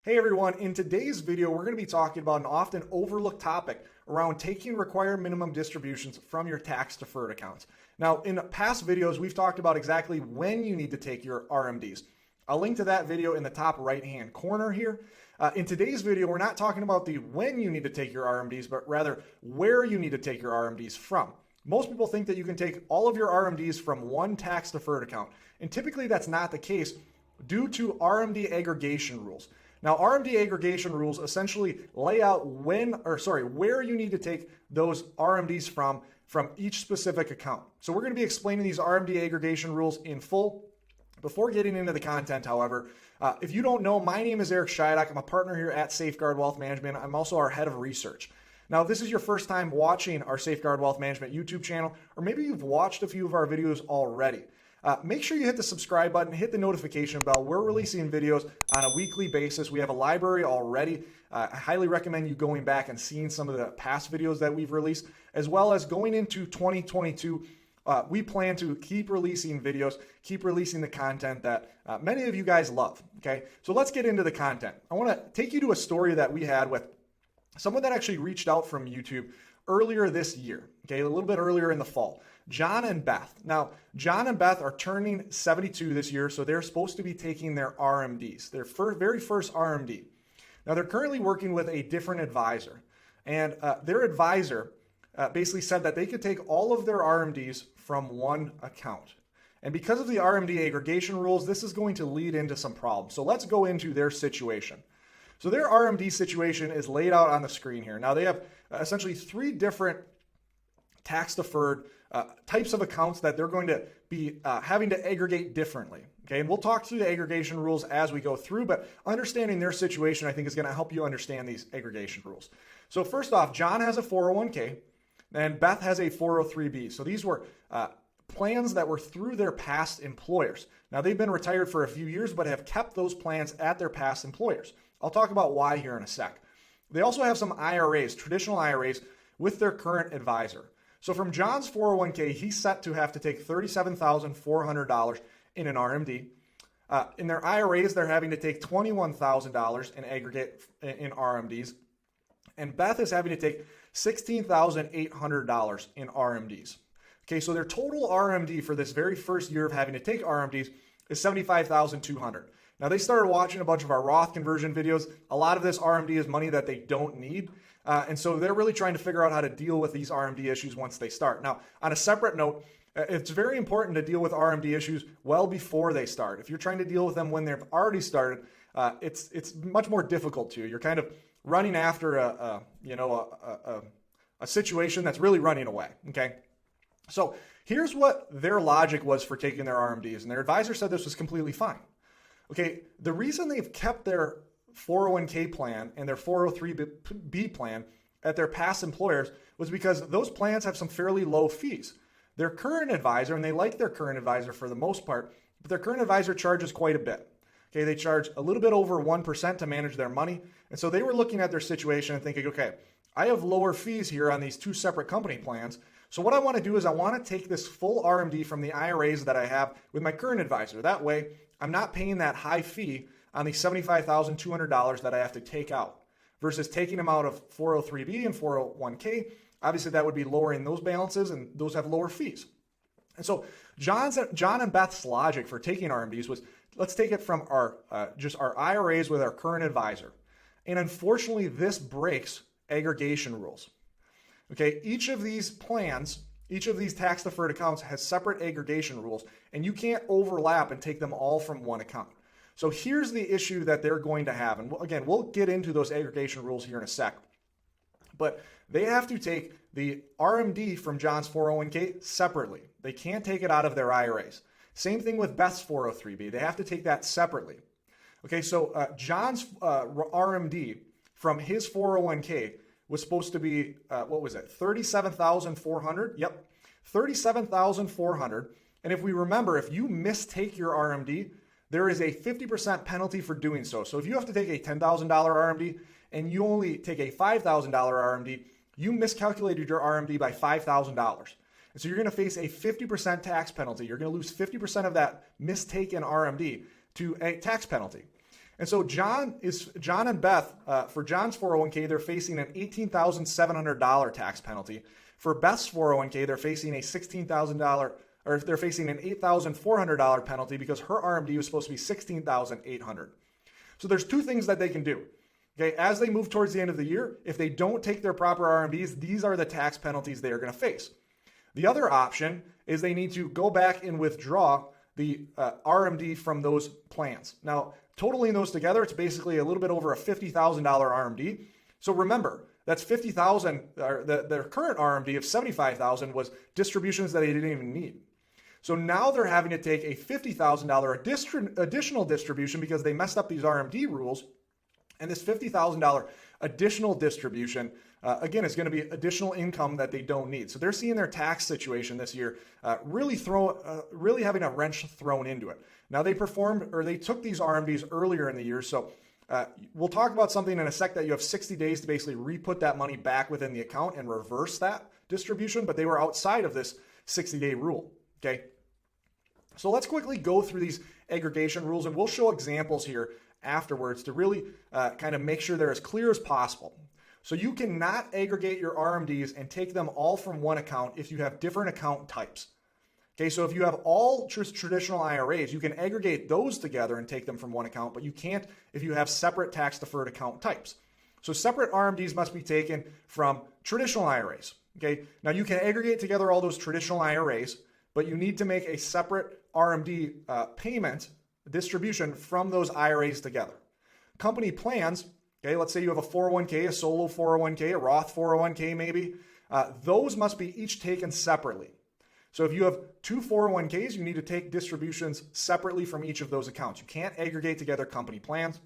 Hey everyone, in today's video, we're going to be talking about an often overlooked topic around taking required minimum distributions from your tax-deferred accounts. Now, in past videos, we've talked about exactly when you need to take your RMDs. I'll link to that video in the top right-hand corner here. In today's video, we're not talking about the when you need to take your RMDs, but rather where you need to take your RMDs from. Most people think that you can take all of your RMDs from one tax-deferred account, and typically that's not the case due to RMD aggregation rules. Now, RMD aggregation rules essentially lay out where you need to take those RMDs from each specific account. So we're going to be explaining these RMD aggregation rules in full. Before getting into the content, however, if you don't know, my name is Eric Scheidak. I'm a partner here at Safeguard Wealth Management. I'm also our head of research. Now, if this is your first time watching our Safeguard Wealth Management YouTube channel, or maybe you've watched a few of our videos already, make sure you hit the subscribe button, hit the notification bell. We're releasing videos on a weekly basis. We have a library already. I highly recommend you going back and seeing some of the past videos that we've released, as well as going into 2022. We plan to keep releasing videos, keep releasing the content that many of you guys love. Okay, so let's get into the content. I want to take you to a story that we had with someone that actually reached out from YouTube earlier this year, okay, a little bit earlier in the fall. John and Beth. Now, John and Beth are turning 72 this year, so they're supposed to be taking their RMDs, their very first RMD. Now, they're currently working with a different advisor, and their advisor basically said that they could take all of their RMDs from one account. And because of the RMD aggregation rules, this is going to lead into some problems. So let's go into their situation. So their RMD situation is laid out on the screen here. Now, they have essentially three different tax-deferred types of accounts that they're going to be having to aggregate differently. Okay, and we'll talk through the aggregation rules as we go through, but understanding their situation, I think, is going to help you understand these aggregation rules. So first off, John has a 401k, and Beth has a 403b. So these were plans that were through their past employers. Now, they've been retired for a few years, but have kept those plans at their past employers. I'll talk about why here in a sec. They also have some IRAs, traditional IRAs, with their current advisor. So from John's 401k, he's set to have to take $37,400 in an RMD. In their IRAs, they're having to take $21,000 in aggregate in RMDs. And Beth is having to take $16,800 in RMDs. Okay, so their total RMD for this very first year of having to take RMDs is $75,200. Now, they started watching a bunch of our Roth conversion videos. A lot of this RMD is money that they don't need. And so they're really trying to figure out how to deal with these RMD issues once they start. Now, on a separate note, it's very important to deal with RMD issues well before they start. If you're trying to deal with them when they've already started, it's much more difficult to. You're kind of running after a situation that's really running away. Okay, so here's what their logic was for taking their RMDs, and their advisor said this was completely fine. Okay, the reason they've kept their 401k plan and their 403b plan at their past employers was because those plans have some fairly low fees. Their current advisor, and they like their current advisor for the most part, but their current advisor charges quite a bit. Okay, they charge a little bit over 1% to manage their money. And so they were looking at their situation and thinking, okay, I have lower fees here on these two separate company plans. So what I want to do is I want to take this full RMD from the IRAs that I have with my current advisor. That way, I'm not paying that high fee on the $75,200 that I have to take out versus taking them out of 403b and 401k. Obviously, that would be lowering those balances, and those have lower fees. And so John and Beth's logic for taking RMDs was, let's take it from our IRAs with our current advisor. And unfortunately, this breaks aggregation rules. Okay, each of these plans, each of these tax-deferred accounts has separate aggregation rules, and you can't overlap and take them all from one account. So here's the issue that they're going to have. And again, we'll get into those aggregation rules here in a sec. But they have to take the RMD from John's 401k separately. They can't take it out of their IRAs. Same thing with Beth's 403b. They have to take that separately. Okay, so John's RMD from his 401k was supposed to be, what was it, $37,400? Yep, $37,400. And if we remember, if you mistake your RMD, there is a 50% penalty for doing so. So if you have to take a $10,000 RMD and you only take a $5,000 RMD, you miscalculated your RMD by $5,000. And so you're going to face a 50% tax penalty. You're going to lose 50% of that mistaken RMD to a tax penalty. And so John and Beth, for John's 401k, they're facing an $18,700 tax penalty. For Beth's 401k, they're facing a $16,000, or they're facing an $8,400 penalty because her RMD was supposed to be $16,800. So there's two things that they can do. Okay, as they move towards the end of the year, if they don't take their proper RMDs, these are the tax penalties they are going to face. The other option is they need to go back and withdraw the RMD from those plans. Now, totaling those together, it's basically a little bit over a $50,000 RMD. So remember, that's $50,000. Their current RMD of $75,000 was distributions that they didn't even need. So now they're having to take a $50,000 additional distribution because they messed up these RMD rules. And this $50,000 additional distribution, again, is going to be additional income that they don't need. So they're seeing their tax situation this year really having a wrench thrown into it. Now they took these RMDs earlier in the year. So we'll talk about something in a sec that you have 60 days to basically re-put that money back within the account and reverse that distribution, but they were outside of this 60-day rule. Okay. So let's quickly go through these aggregation rules, and we'll show examples here afterwards to really kind of make sure they're as clear as possible. So you cannot aggregate your RMDs and take them all from one account if you have different account types. Okay, so if you have all traditional IRAs, you can aggregate those together and take them from one account, but you can't if you have separate tax-deferred account types. So separate RMDs must be taken from traditional IRAs. Okay, now you can aggregate together all those traditional IRAs, but you need to make a separate RMD payment distribution from those IRAs together. Company plans, okay, let's say you have a 401k, a solo 401k, a Roth 401k maybe, those must be each taken separately. So if you have two 401ks, you need to take distributions separately from each of those accounts. You can't aggregate together company plans.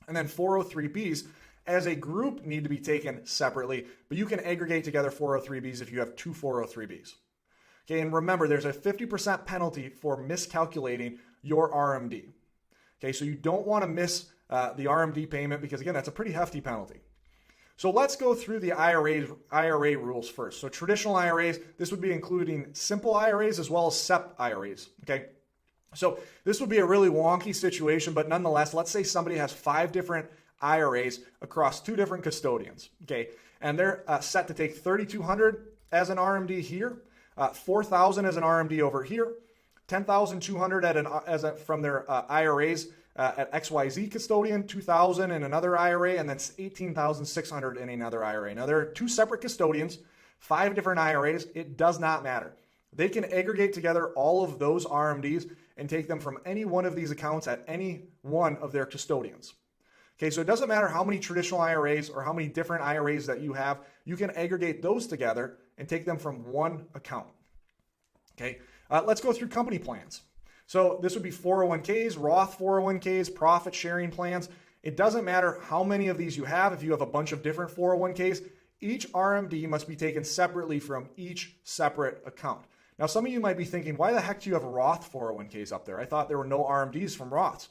And then 403bs as a group need to be taken separately, but you can aggregate together 403bs if you have two 403bs. Okay, and remember, there's a 50% penalty for miscalculating your RMD. Okay, so you don't want to miss the RMD payment because, again, that's a pretty hefty penalty. So let's go through the IRA rules first. So traditional IRAs, this would be including simple IRAs as well as SEP IRAs. Okay, so this would be a really wonky situation, but nonetheless, let's say somebody has 5 different IRAs across 2 different custodians. Okay, and they're set to take $3,200 as an RMD here, $4,000 as an RMD over here, $10,200 from their IRAs at XYZ custodian, $2,000 in another IRA, and then $18,600 in another IRA. Now, there are 2 separate custodians, 5 different IRAs. It does not matter. They can aggregate together all of those RMDs and take them from any one of these accounts at any one of their custodians. Okay, so it doesn't matter how many traditional IRAs or how many different IRAs that you have, you can aggregate those together and take them from one account. Okay, let's go through company plans. So this would be 401ks, Roth 401ks, profit sharing plans. It doesn't matter how many of these you have. If you have a bunch of different 401ks, each RMD must be taken separately from each separate account. Now, some of you might be thinking, why the heck do you have Roth 401ks up there? I thought there were no RMDs from Roths.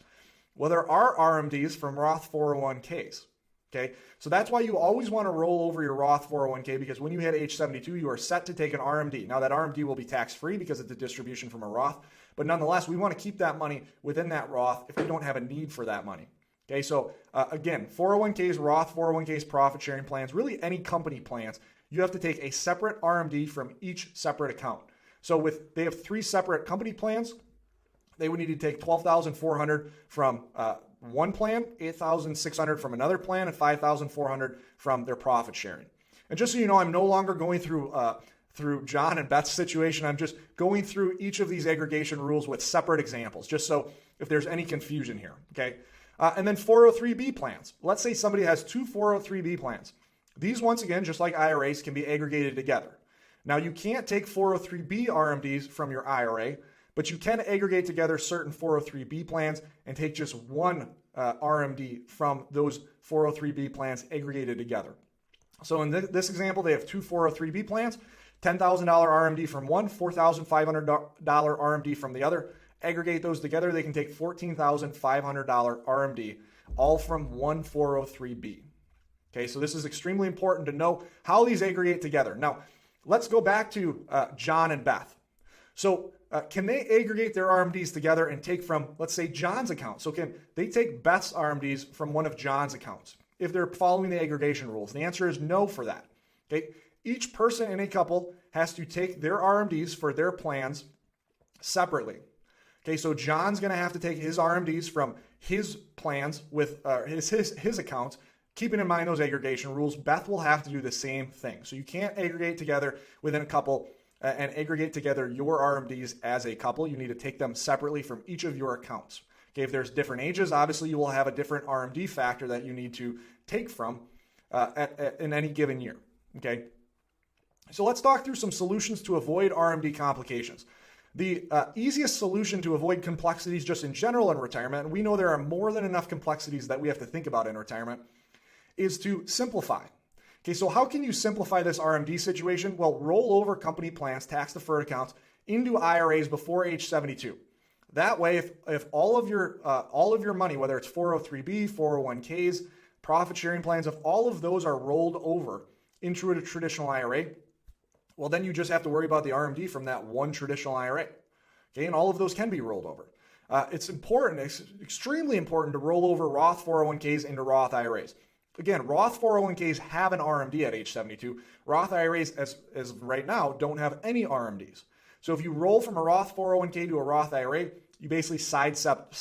Well, there are RMDs from Roth 401ks. Okay, so that's why you always want to roll over your Roth 401k, because when you hit age 72, you are set to take an RMD. Now, that RMD will be tax-free because it's a distribution from a Roth, but nonetheless, we want to keep that money within that Roth if we don't have a need for that money. Okay, so again, 401ks, Roth 401ks, profit sharing plans, really any company plans, you have to take a separate RMD from each separate account. So they have 3 separate company plans. They would need to take $12,400 from one plan, $8,600 from another plan, and $5,400 from their profit sharing. And just so you know, I'm no longer going through John and Beth's situation. I'm just going through each of these aggregation rules with separate examples, just so if there's any confusion here, okay? And then 403b plans. Let's say somebody has 2 403b plans. These, once again, just like IRAs, can be aggregated together. Now, you can't take 403b RMDs from your IRA, but you can aggregate together certain 403b plans and take just one RMD from those 403b plans aggregated together. So in this example, they have 2 403b plans, $10,000 RMD from one, $4,500 RMD from the other. Aggregate those together, they can take $14,500 RMD, all from one 403b. Okay, so this is extremely important to know how these aggregate together. Now, let's go back to John and Beth. So can they aggregate their RMDs together and take from, let's say, John's account? So can they take Beth's RMDs from one of John's accounts if they're following the aggregation rules? The answer is no for that. Okay. Each person in a couple has to take their RMDs for their plans separately. Okay, so John's going to have to take his RMDs from his plans with his accounts, keeping in mind those aggregation rules. Beth will have to do the same thing. So you can't aggregate together within a couple and aggregate together your RMDs as a couple. You need to take them separately from each of your accounts. Okay, if there's different ages, obviously you will have a different RMD factor that you need to take from in any given year. Okay. So let's talk through some solutions to avoid RMD complications. The easiest solution to avoid complexities just in general in retirement, and we know there are more than enough complexities that we have to think about in retirement, is to simplify. Okay, so how can you simplify this RMD situation? Well, roll over company plans, tax-deferred accounts into IRAs before age 72. That way, if all of your money, whether it's 403b, 401ks, profit sharing plans, if all of those are rolled over into a traditional IRA, well, then you just have to worry about the RMD from that one traditional IRA. Okay, and all of those can be rolled over. It's extremely important to roll over Roth 401ks into Roth IRAs. Again, Roth 401ks have an RMD at age 72. Roth IRAs, as right now, don't have any RMDs. So if you roll from a Roth 401k to a Roth IRA, you basically sidestep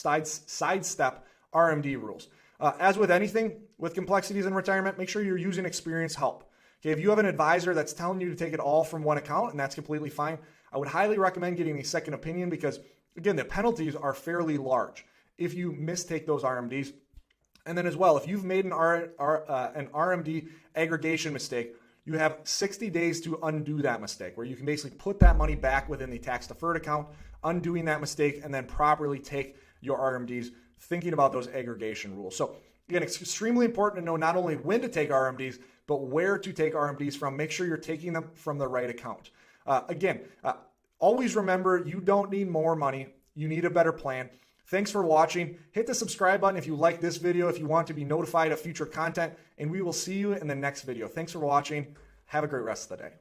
RMD rules. As with anything with complexities in retirement, make sure you're using experienced help. Okay, if you have an advisor that's telling you to take it all from one account, and that's completely fine, I would highly recommend getting a second opinion because, again, the penalties are fairly large if you mistake those RMDs. And then as well, if you've made an RMD aggregation mistake, you have 60 days to undo that mistake, where you can basically put that money back within the tax-deferred account, undoing that mistake, and then properly take your RMDs, thinking about those aggregation rules. So again, it's extremely important to know not only when to take RMDs, but where to take RMDs from. Make sure you're taking them from the right account. Always remember, you don't need more money. You need a better plan. Thanks for watching. Hit the subscribe button if you like this video, if you want to be notified of future content, and we will see you in the next video. Thanks for watching. Have a great rest of the day.